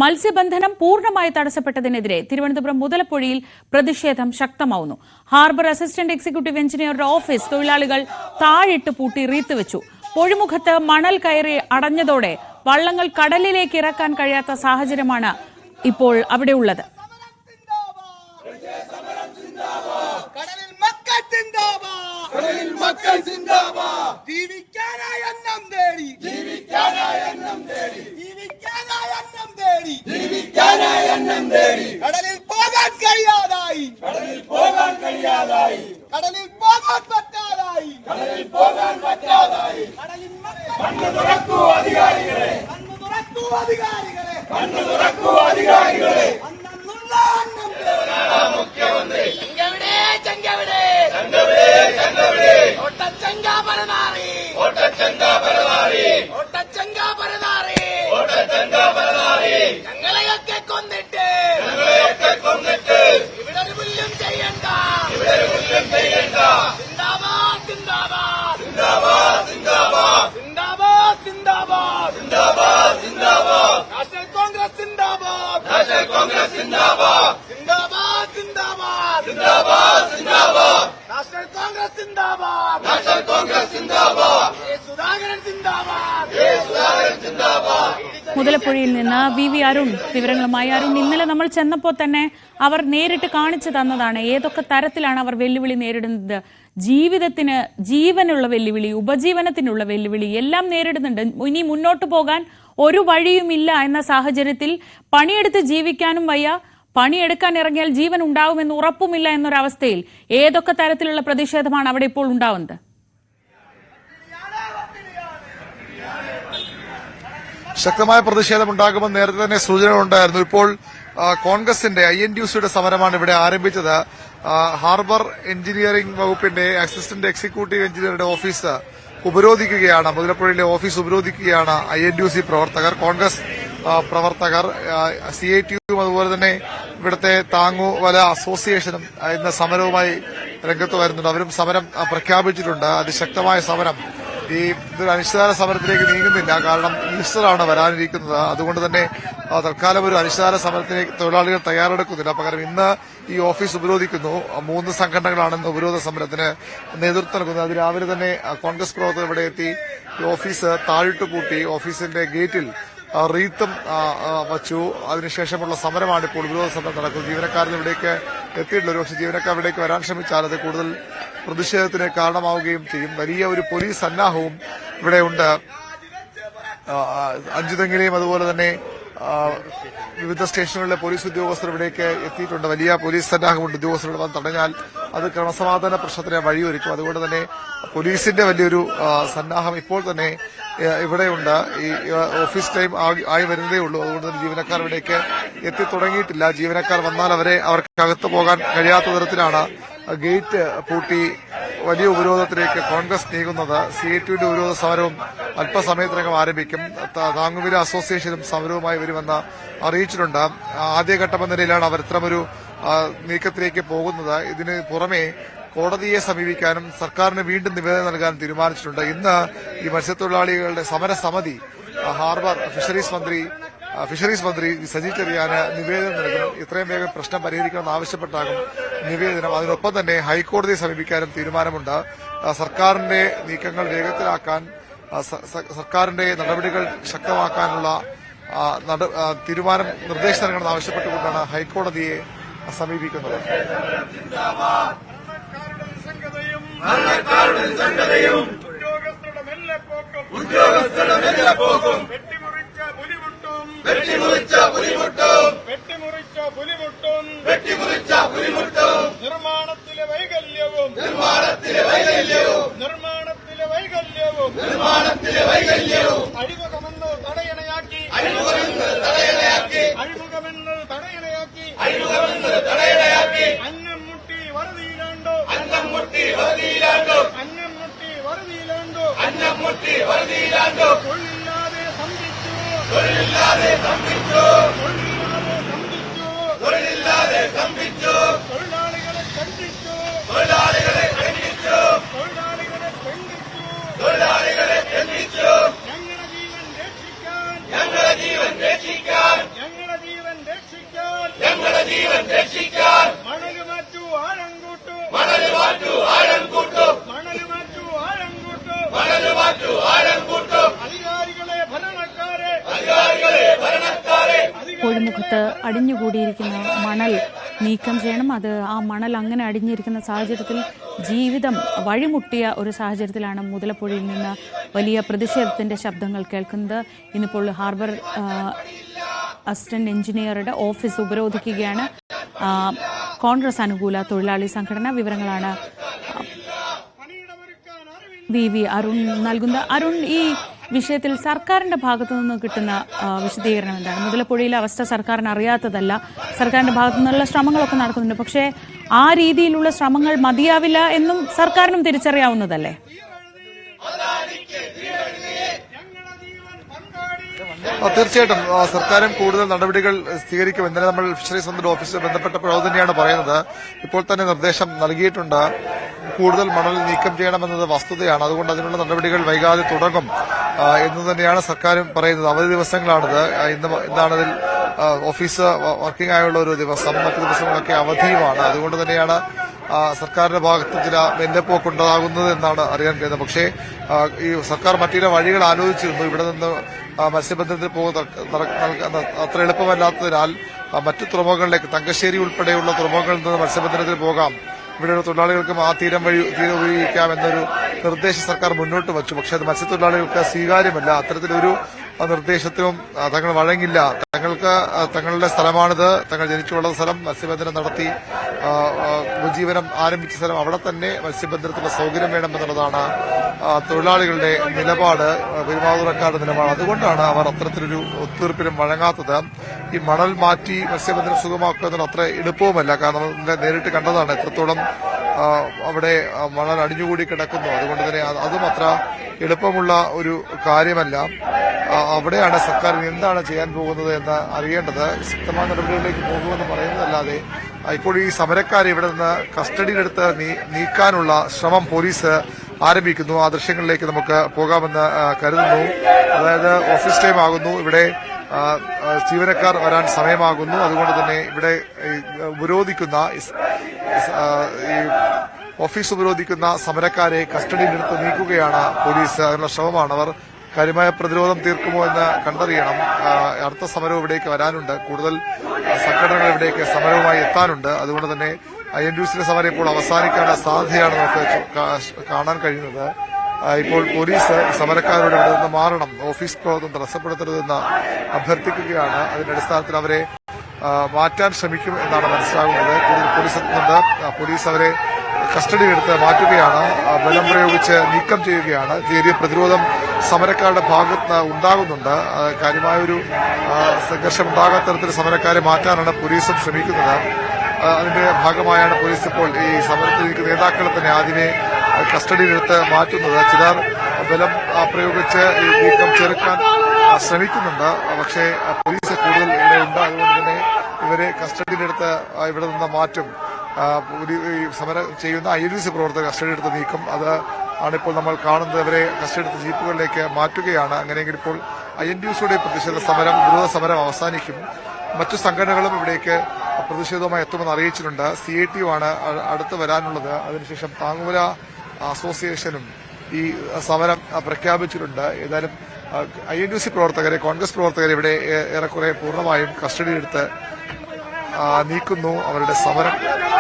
മത്സ്യബന്ധനം പൂർണ്ണമായി തടസ്സപ്പെട്ടതിനെതിരെ തിരുവനന്തപുരം മുതലപ്പുഴയിൽ പ്രതിഷേധം ശക്തമാവുന്നു. ഹാർബർ അസിസ്റ്റന്റ് എക്സിക്യൂട്ടീവ് എഞ്ചിനീയറുടെ ഓഫീസ് തൊഴിലാളികൾ താഴിട്ട് പൂട്ടി റീത്തുവെച്ചു. പൊഴിമുഖത്ത് മണൽ കയറി അടഞ്ഞതോടെ വള്ളങ്ങൾ കടലിലേക്ക് ഇറക്കാൻ കഴിയാത്ത സാഹചര്യമാണ് ഇപ്പോൾ അവിടെയുള്ളത്. കടലിൽ പോകാൻ കഴിയാതായി, കടലിൽ പോകാൻ പറ്റാതായി, കണ്ണ് തുറക്കൂ അധികാരികളെ, അന്നുള്ള അന്നം മുഖ്യമന്ത്രി ഞങ്ങളെയൊക്കെ കൊന്നിട്ട് ഇവിടെ ഒരു പുല്ലും ചെയ്യണ്ട. മുതലപ്പുഴയിൽ നിന്ന് വി അരുൺ വിവരങ്ങളുമായി. അരുൺ, ഇന്നലെ നമ്മൾ ചെന്നപ്പോൾ തന്നെ അവർ നേരിട്ട് കാണിച്ചു തന്നതാണ് ഏതൊക്കെ തരത്തിലാണ് അവർ വെല്ലുവിളി നേരിടുന്നത്. ജീവിതത്തിന് ജീവനുള്ള വെല്ലുവിളി, ഉപജീവനത്തിനുള്ള വെല്ലുവിളി എല്ലാം നേരിടുന്നുണ്ട്. ഇനി മുന്നോട്ട് പോകാൻ ഒരു വഴിയുമില്ല എന്ന സാഹചര്യത്തിൽ പണിയെടുത്ത് ജീവിക്കാനും വയ്യ, പണിയെടുക്കാൻ ഇറങ്ങിയാൽ ജീവൻ ഉണ്ടാവുമെന്ന് ഉറപ്പുമില്ല എന്നൊരവസ്ഥയിൽ ഏതൊക്കെ തരത്തിലുള്ള പ്രതിഷേധമാണ് അവിടെ ഇപ്പോൾ ഉണ്ടാവുന്നത്? ശക്തമായ പ്രതിഷേധമുണ്ടാകുമെന്ന് നേരത്തെ തന്നെ സൂചനകളുണ്ടായിരുന്നു. ഇപ്പോൾ കോൺഗ്രസിന്റെ INTUCയുടെ സമരമാണ് ഇവിടെ ആരംഭിച്ചത്. ഹാർബർ എഞ്ചിനീയറിംഗ് വകുപ്പിന്റെ അസിസ്റ്റന്റ് എക്സിക്യൂട്ടീവ് എഞ്ചിനീയറുടെ ഓഫീസ് ഉപരോധിക്കുകയാണ്. മുതലപ്പുഴയിലെ ഓഫീസ് ഉപരോധിക്കുകയാണ് INTUC പ്രവർത്തകർ, കോൺഗ്രസ് പ്രവർത്തകർ. CITUവും അതുപോലെ തന്നെ ഇവിടുത്തെ താങ്ങുവല അസോസിയേഷനും ഇന്ന് സമരവുമായി രംഗത്ത് വരുന്നുണ്ട്. അവരും സമരം പ്രഖ്യാപിച്ചിട്ടുണ്ട്. അതിശക്തമായ സമരം. ഇതൊരു അനിശ്ചിതകാല സമരത്തിലേക്ക് നീങ്ങുന്നില്ല. കാരണം ഈസ്റ്ററാണ് വരാനിരിക്കുന്നത്. അതുകൊണ്ട് തന്നെ തൽക്കാലം ഒരു അനിശ്ചിതകാല സമരത്തിലേക്ക് തൊഴിലാളികൾ തയ്യാറെടുക്കുന്നില്ല. പകരം ഇന്ന് ഈ ഓഫീസ് ഉപരോധിക്കുന്നു. 3 സംഘടനകളാണ് ഇന്ന് ഉപരോധ സമരത്തിന് നേതൃത്വം നൽകുന്നത്. അത് രാവിലെ തന്നെ കോൺഗ്രസ് പ്രവർത്തകർ ഇവിടെ എത്തി ഓഫീസ് താഴിട്ട് പൂട്ടി. ഓഫീസിന്റെ ഗേറ്റിൽ റീത്തും വച്ചു. അതിനുശേഷമുള്ള സമരമാണ് ഇപ്പോൾ ഉപരോധ സമരം നടക്കുന്നത്. ജീവനക്കാരൻ ഇവിടേക്ക് എത്തിയിട്ടില്ല. പക്ഷേ ജീവനക്കാർ ഇവിടേക്ക് വരാൻ ശ്രമിച്ചാൽ അത് കൂടുതൽ പ്രതിഷേധത്തിന് കാരണമാവുകയും ചെയ്യും. വലിയ ഒരു പോലീസ് സന്നാഹവും ഇവിടെയുണ്ട്. അഞ്ചുതെങ്ങിലെയും അതുപോലെ തന്നെ വിവിധ സ്റ്റേഷനുകളിലെ പോലീസ് ഉദ്യോഗസ്ഥർ ഇവിടേക്ക് എത്തിയിട്ടുണ്ട്. വലിയ പോലീസ് സന്നാഹമുണ്ട്. ഉദ്യോഗസ്ഥരുടെ വന്ന് തടഞ്ഞാൽ അത് ക്രമസമാധാന പ്രശ്നത്തിന് വഴിയൊരുക്കും. അതുകൊണ്ട് തന്നെ പോലീസിന്റെ വലിയൊരു സന്നാഹം ഇപ്പോൾ തന്നെ ഇവിടെയുണ്ട്. ഈ ഓഫീസ് ടൈം ആയി വരുന്നതേ ഉള്ളൂ. അതുകൊണ്ട് തന്നെ ജീവനക്കാർ ഇവിടേക്ക് എത്തിത്തുടങ്ങിയിട്ടില്ല. ജീവനക്കാർ വന്നാൽ അവർക്കകത്ത് പോകാൻ കഴിയാത്ത തരത്തിലാണ് ഗേറ്റ് പൂട്ടി വലിയ ഉപരോധത്തിലേക്ക് കോൺഗ്രസ് നീങ്ങുന്നത്. CITUവിന്റെ ഉപരോധ സമരവും അല്പസമയത്തിനകം ആരംഭിക്കും. താങ്ങുവില അസോസിയേഷനും സമരവുമായി വരുമെന്ന് അറിയിച്ചിട്ടുണ്ട്. ആദ്യഘട്ടമെന്ന നിലയിലാണ് അവർ ഇത്തരമൊരു നീക്കത്തിലേക്ക് പോകുന്നത്. ഇതിന് പുറമെ കോടതിയെ സമീപിക്കാനും സർക്കാരിന് വീണ്ടും നിവേദനം നൽകാൻ തീരുമാനിച്ചിട്ടുണ്ട്. ഇന്ന് ഈ മത്സ്യത്തൊഴിലാളികളുടെ സമരസമിതി ഹാർബർ ഫിഷറീസ് മന്ത്രി സജി ചെറിയാന് നിവേദനം നൽകും. ഇത്രയും വേഗം പ്രശ്നം പരിഹരിക്കണമെന്ന് ആവശ്യപ്പെട്ടാകും നിവേദനം. അതിനൊപ്പം തന്നെ ഹൈക്കോടതിയെ സമീപിക്കാനും തീരുമാനമുണ്ട്. സർക്കാരിന്റെ നീക്കങ്ങൾ വേഗത്തിലാക്കാൻ, സർക്കാരിന്റെ നടപടികൾ ശക്തമാക്കാനുള്ള തീരുമാനം നിർദ്ദേശം നൽകണമെന്ന് ആവശ്യപ്പെട്ടുകൊണ്ടാണ് ഹൈക്കോടതിയെ സമീപിക്കുന്നത്. നിർമ്മാണത്തിലെ വൈകല്യവും അഴിമുഖമെന്ന് തടയണയാക്കി അന്നം മുട്ടി വറുതിയിലാണ്ടോ തൊഴിലില്ലാതെ സംഭിച്ചു തൊഴിലാളികളെ ഖണ്ഡിച്ചു ഞങ്ങളുടെ ജീവൻ രക്ഷിക്കാൻ പൊഴിമുഖത്ത് അടിഞ്ഞുകൂടിയിരിക്കുന്ന മണൽ നീക്കം ചെയ്യണം. ആ മണൽ അങ്ങനെ അടിഞ്ഞിരിക്കുന്ന സാഹചര്യത്തിൽ ജീവിതം വഴിമുട്ടിയ ഒരു സാഹചര്യത്തിലാണ് മുതലപ്പുഴയിൽ നിന്ന് വലിയ പ്രതിഷേധത്തിന്റെ ശബ്ദങ്ങൾ കേൾക്കുന്നത്. ഇന്നിപ്പോൾ ഹാർബർ അസിസ്റ്റന്റ് എഞ്ചിനീയറുടെ ഓഫീസ് ഉപരോധിക്കുകയാണ് കോൺഗ്രസ് അനുകൂല തൊഴിലാളി സംഘടന. വിവരങ്ങളാണ് വി അരുൺ നൽകുന്നത്. അരുൺ, ഈ വിഷയത്തിൽ സർക്കാരിന്റെ ഭാഗത്തു നിന്ന് കിട്ടുന്ന വിശദീകരണം എന്താണ്? മുതലപ്പുഴയിലെ അവസ്ഥ സർക്കാരിന് അറിയാത്തതല്ല, സർക്കാരിന്റെ ഭാഗത്തു നിന്നുള്ള ശ്രമങ്ങളൊക്കെ നടക്കുന്നുണ്ട്. പക്ഷേ ആ രീതിയിലുള്ള ശ്രമങ്ങൾ മതിയാവില്ല എന്നും സർക്കാരിനും തിരിച്ചറിയാവുന്നതല്ലേ? തീർച്ചയായിട്ടും സർക്കാരും കൂടുതൽ നടപടികൾ സ്വീകരിക്കും. ഇന്നലെ നമ്മൾ ഫിഷറീസ് മന്ത്രി ഓഫീസിൽ ബന്ധപ്പെട്ടപ്പോൾ അത് തന്നെയാണ് പറയുന്നത്. ഇപ്പോൾ തന്നെ നിർദ്ദേശം നൽകിയിട്ടുണ്ട്. കൂടുതൽ മണൽ നീക്കം ചെയ്യണമെന്നത് വസ്തുതയാണ്. അതുകൊണ്ട് അതിനുള്ള നടപടികൾ വൈകാതെ തുടങ്ങും എന്ന് തന്നെയാണ് സർക്കാരും പറയുന്നത്. അവധി ദിവസങ്ങളാണിത്. ഇന്നാണതിൽ ഓഫീസ് വർക്കിംഗ് ആയുള്ള ഒരു ദിവസം, മറ്റു ദിവസങ്ങളൊക്കെ അവധിയുമാണ്. അതുകൊണ്ട് തന്നെയാണ് സർക്കാരിന്റെ ഭാഗത്ത് ചില മെല്ലെപ്പോക്കുണ്ടാകുന്നത് എന്നാണ് അറിയാൻ കഴിയുന്നത്. പക്ഷേ ഈ സർക്കാർ മറ്റു ചില വഴികൾ ആലോചിച്ചിരുന്നു. ഇവിടെ നിന്ന് മത്സ്യബന്ധനത്തിന് പോകുന്ന അത്ര എളുപ്പമല്ലാത്തതിനാൽ മറ്റു തുറമുഖങ്ങളിലേക്ക്, തങ്കശ്ശേരി ഉൾപ്പെടെയുള്ള തുറമുഖങ്ങളിൽ നിന്ന് മത്സ്യബന്ധനത്തിന് പോകാം, ഇവിടെയുള്ള തൊഴിലാളികൾക്കും ആ തീരം ഉപയോഗിക്കാം എന്നൊരു നിർദ്ദേശം സർക്കാർ മുന്നോട്ട് വച്ചു. പക്ഷേ അത് മത്സ്യത്തൊഴിലാളികൾക്ക് സ്വീകാര്യമല്ല. അത്തരത്തിലൊരു നിർദ്ദേശത്തിനും തങ്ങൾ വഴങ്ങില്ല. തങ്ങളുടെ സ്ഥലമാണിത്, തങ്ങൾ ജനിച്ചു വളർന്ന സ്ഥലം, മത്സ്യബന്ധനം നടത്തി ഉപജീവനം ആരംഭിച്ച സ്ഥലം, അവിടെ തന്നെ മത്സ്യബന്ധനത്തിനുള്ള സൗകര്യം വേണമെന്നുള്ളതാണ് തൊഴിലാളികളുടെ നിലപാട്, പെരുമാതുറക്കാരുടെ നിലപാട്. അതുകൊണ്ടാണ് അവർ അത്തരത്തിലൊരു ഒത്തുതീർപ്പിനും വഴങ്ങാത്തത്. ഈ മണൽ മാറ്റി മത്സ്യബന്ധനം സുഗമാക്കുക എന്നുള്ള അത്ര എളുപ്പവുമല്ല. കാരണം നമ്മൾ നേരിട്ട് കണ്ടതാണ് എത്രത്തോളം അവിടെ മണൽ അടിഞ്ഞുകൂടി കിടക്കുന്നു. അതുകൊണ്ട് തന്നെ അതും അത്ര എളുപ്പമുള്ള ഒരു കാര്യമല്ല. അവിടെയാണ് സർക്കാർ എന്താണ് ചെയ്യാൻ പോകുന്നത് എന്ന് അറിയേണ്ടത്. ശക്തമായ നടപടികളിലേക്ക് പോകുമെന്ന് പറയുന്നതല്ലാതെ ഇപ്പോൾ ഈ സമരക്കാരെ ഇവിടെ നിന്ന് കസ്റ്റഡിയിലെടുത്ത് നീക്കാനുള്ള ശ്രമം പോലീസ് ആരംഭിക്കുന്നു. ആ ദൃശ്യങ്ങളിലേക്ക് നമുക്ക് പോകാമെന്ന് കരുതുന്നു. അതായത് ഓഫീസ് ടൈം ആകുന്നു, ഇവിടെ ജീവനക്കാർ വരാൻ സമയമാകുന്നു. അതുകൊണ്ട് തന്നെ ഇവിടെ ഉപരോധിക്കുന്ന ഈ ഓഫീസ് ഉപരോധിക്കുന്ന സമരക്കാരെ കസ്റ്റഡിയിലെടുത്ത് നീക്കുകയാണ് പോലീസ്. അതിനുള്ള ശ്രമമാണ്. അവർ കാര്യമായ പ്രതിരോധം തീർക്കുമോ എന്ന് കണ്ടറിയണം. അടുത്ത സമരവും ഇവിടേക്ക് വരാനുണ്ട്. കൂടുതൽ സംഘടനകൾ ഇവിടേക്ക് സമരവുമായി എത്താനുണ്ട്. അതുകൊണ്ട് തന്നെ INTUC സമരം ഇപ്പോൾ അവസാനിക്കേണ്ട സാധ്യതയാണ് നമുക്ക് കാണാൻ കഴിയുന്നത്. ഇപ്പോൾ പോലീസ് സമരക്കാരോട് ഇവിടെ നിന്ന് മാറണം, ഓഫീസ് പ്രവർത്തനം തടസ്സപ്പെടുത്തരുതെന്ന് അഭ്യർത്ഥിക്കുകയാണ്. അതിന്റെ അടിസ്ഥാനത്തിൽ അവരെ മാറ്റാൻ ശ്രമിക്കും എന്നാണ് മനസ്സിലാകുന്നത്. കൂടുതൽ പോലീസ് എത്തുന്നുണ്ട്. പോലീസ് അവരെ കസ്റ്റഡിയിലെടുത്ത് മാറ്റുകയാണ്, ബലം പ്രയോഗിച്ച് നീക്കം ചെയ്യുകയാണ്. ചെറിയ പ്രതിരോധം സമരക്കാരുടെ ഭാഗത്ത് ഉണ്ടാകുന്നുണ്ട്. കാര്യമായൊരു സംഘർഷം ഉണ്ടാകാത്ത തരത്തിൽ സമരക്കാരെ മാറ്റാനാണ് പോലീസും ശ്രമിക്കുന്നത്. അതിന്റെ ഭാഗമായാണ് പോലീസ് ഇപ്പോൾ ഈ സമരത്തിലേക്ക് നേതാക്കളെ തന്നെ ആദ്യമേ കസ്റ്റഡിയിലെടുത്ത് മാറ്റുന്നത്. ചിലർ ബലം പ്രയോഗിച്ച് ഈ നീക്കം ചെറുക്കാൻ ശ്രമിക്കുന്നുണ്ട്. പക്ഷേ പോലീസ് കൂടുതൽ ഇവിടെ ഉണ്ട്. അതുകൊണ്ട് തന്നെ ഇവരെ കസ്റ്റഡിയിലെടുത്ത് ഇവിടെ നിന്ന് മാറ്റും. സമരം ചെയ്യുന്ന INTUC പ്രവർത്തകർ കസ്റ്റഡിയെടുത്ത് നീക്കും. അത് ആണിപ്പോൾ നമ്മൾ കാണുന്നത്. ഇവരെ കസ്റ്റഡിയെടുത്ത് ജീപ്പുകളിലേക്ക് മാറ്റുകയാണ്. അങ്ങനെയെങ്കിൽ ഇപ്പോൾ INTUCയുടെ പ്രതിഷേധ സമരം, വിരോധ സമരം അവസാനിക്കും. മറ്റു സംഘടനകളും ഇവിടേക്ക് പ്രതിഷേധവുമായി എത്തുമെന്ന് അറിയിച്ചിട്ടുണ്ട്. CITU ആണ് അടുത്ത് വരാനുള്ളത്. അതിനുശേഷം താങ്ങുമല അസോസിയേഷനും ഈ സമരം പ്രഖ്യാപിച്ചിട്ടുണ്ട്. ഏതായാലും INTUC പ്രവർത്തകരെ, കോൺഗ്രസ് പ്രവർത്തകരെ ഇവിടെ ഏറെക്കുറെ പൂർണ്ണമായും കസ്റ്റഡിയിലെടുത്ത് നീക്കുന്നു. അവരുടെ സമരം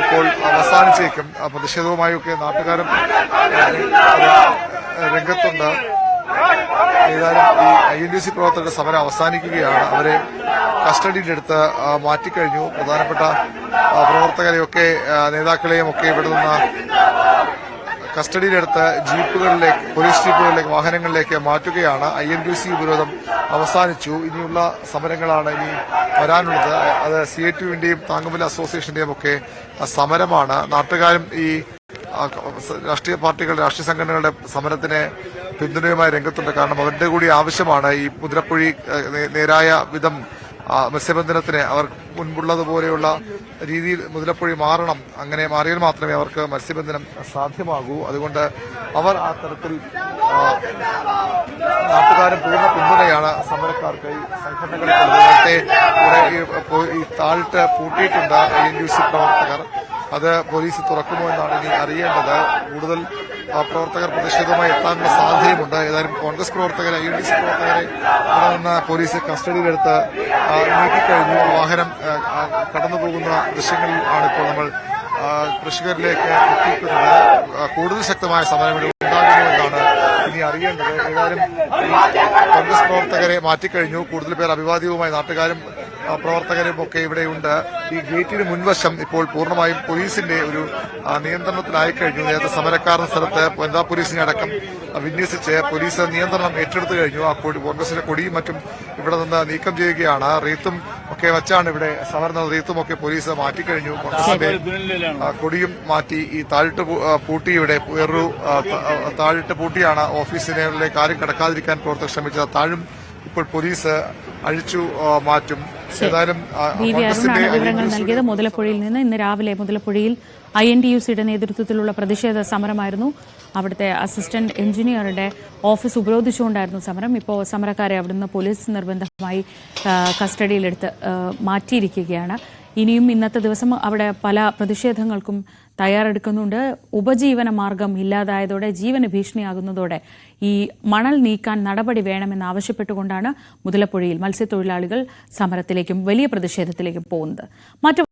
ഇപ്പോൾ അവസാനിച്ചേക്കും. പ്രതിഷേധവുമായൊക്കെ നാട്ടുകാരും രംഗത്തുണ്ട്. ഏതായാലും ഈ INTUC പ്രവർത്തകരുടെ സമരം അവസാനിക്കുകയാണ്. അവരെ കസ്റ്റഡിയിലെടുത്ത് മാറ്റിക്കഴിഞ്ഞു. പ്രധാനപ്പെട്ട പ്രവർത്തകരെയൊക്കെ, നേതാക്കളെയും ഒക്കെ ഇവിടെ നിന്ന് കസ്റ്റഡിയിലെടുത്ത് ജീപ്പുകളിലേക്ക്, പോലീസ് ജീപ്പുകളിലേക്ക്, വാഹനങ്ങളിലേക്ക് മാറ്റുകയാണ്. INTUC ഉപരോധം അവസാനിച്ചു. ഇനിയുള്ള സമരങ്ങളാണ് ഇനി വരാനുള്ളത്. അത് CITUവിന്റെയും താങ്ങുമല അസോസിയേഷന്റെയും ഒക്കെ സമരമാണ്. നാട്ടുകാരും ഈ രാഷ്ട്രീയ പാർട്ടികൾ, രാഷ്ട്രീയ സംഘടനകളുടെ സമരത്തിന് പിന്തുണയുമായി രംഗത്തുണ്ട്. കാരണം അവരുടെ കൂടി ആവശ്യമാണ് ഈ മുതലപ്പുഴി നേരായ വിധം മത്സ്യബന്ധനത്തിന് അവർ മുൻപുള്ളതുപോലെയുള്ള രീതിയിൽ മുതലപ്പുഴി മാറണം. അങ്ങനെ മാറിയാൽ മാത്രമേ അവർക്ക് മത്സ്യബന്ധനം സാധ്യമാകൂ. അതുകൊണ്ട് അവർ ആ തരത്തിൽ നാട്ടുകാരും പൂർണ്ണ പിന്തുണയാണ് സമരക്കാർക്ക്. ഈ സംഘടനകൾക്ക് നേരത്തെ ഈ താഴ്ത്ത് പൂട്ടിയിട്ടുണ്ട് INTUC പ്രവർത്തകർ. അത് പോലീസ് തുറക്കുമോ എന്നാണ് ഇനി അറിയേണ്ടത്. കൂടുതൽ പ്രവർത്തകർ പ്രതിഷേധവുമായി എത്താനുള്ള സാധ്യതയുമുണ്ട്. ഏതായാലും കോൺഗ്രസ് പ്രവർത്തകരെ INTC പ്രവർത്തകരെ ഇവിടെ നിന്ന് പോലീസ് കസ്റ്റഡിയിലെടുത്ത് നീക്കിക്കഴിഞ്ഞു. വാഹനം കടന്നുപോകുന്ന ദൃശ്യങ്ങളിൽ ആണ് ഇപ്പോൾ നമ്മൾ കൃഷികരിലേക്ക് എത്തിക്കുന്നത്. കൂടുതൽ ശക്തമായ സമരം ഉണ്ടാകുന്നുവെന്നാണ് ഇനി അറിയേണ്ടത്. ഏതായാലും കോൺഗ്രസ് പ്രവർത്തകരെ മാറ്റിക്കഴിഞ്ഞു. കൂടുതൽ പേർ അഭിവാദ്യവുമായി നാട്ടുകാരും പ്രവർത്തകരും ഒക്കെ ഇവിടെയുണ്ട്. ഈ ഗേറ്റിന് മുൻവശം ഇപ്പോൾ പൂർണ്ണമായും പോലീസിന്റെ ഒരു നിയന്ത്രണത്തിലായി കഴിഞ്ഞു. നേരത്തെ സമരക്കാരുടെ സ്ഥലത്ത് വനിതാ പോലീസിനെ അടക്കം വിന്യസിച്ച് പോലീസ് നിയന്ത്രണം ഏറ്റെടുത്തു കഴിഞ്ഞു. ആ കോൺഗ്രസിന്റെ കൊടിയും മറ്റും ഇവിടെ നിന്ന് നീക്കം ചെയ്യുകയാണ്. റീത്തും ഒക്കെ വെച്ചാണ് ഇവിടെ സമരം. റീത്തും ഒക്കെ പോലീസ് മാറ്റിക്കഴിഞ്ഞു. കോൺഗ്രസിന്റെ കൊടിയും മാറ്റി ഈ താഴിട്ട് പൂട്ടിയുടെ വേറൊരു താഴിട്ട് പൂട്ടിയാണ് ഓഫീസിലേക്ക് ആരും കടക്കാതിരിക്കാൻ പ്രവർത്തകർ ശ്രമിച്ചത്. താഴും ഇപ്പോൾ പോലീസ് അഴിച്ചു മാറ്റും. ഏതായാലും വിവരങ്ങൾ നൽകിയത് മുതലപ്പുഴയിൽ നിന്ന്. ഇന്ന് രാവിലെ മുതലപ്പുഴയിൽ INTUCയുടെ നേതൃത്വത്തിലുള്ള പ്രതിഷേധ സമരമായിരുന്നു. അവിടുത്തെ അസിസ്റ്റന്റ് എഞ്ചിനീയറുടെ ഓഫീസ് ഉപരോധിച്ചുകൊണ്ടായിരുന്നു സമരം. ഇപ്പോൾ സമരക്കാരെ അവിടുന്ന് പോലീസ് നിർബന്ധമായി കസ്റ്റഡിയിലെടുത്ത് മാറ്റിയിരിക്കുകയാണ്. ഇനിയും ഇന്നത്തെ ദിവസം അവിടെ പല പ്രതിഷേധങ്ങൾക്കും തയ്യാറെടുക്കുന്നുണ്ട്. ഉപജീവന മാർഗം ഇല്ലാതായതോടെ ജീവന് ഭീഷണിയാകുന്നതോടെ ഈ മണൽ നീക്കാൻ നടപടി വേണമെന്ന് ആവശ്യപ്പെട്ടുകൊണ്ടാണ് മുതലപ്പുഴയിൽ മത്സ്യത്തൊഴിലാളികൾ സമരത്തിലേക്കും വലിയ പ്രതിഷേധത്തിലേക്കും പോകുന്നത്.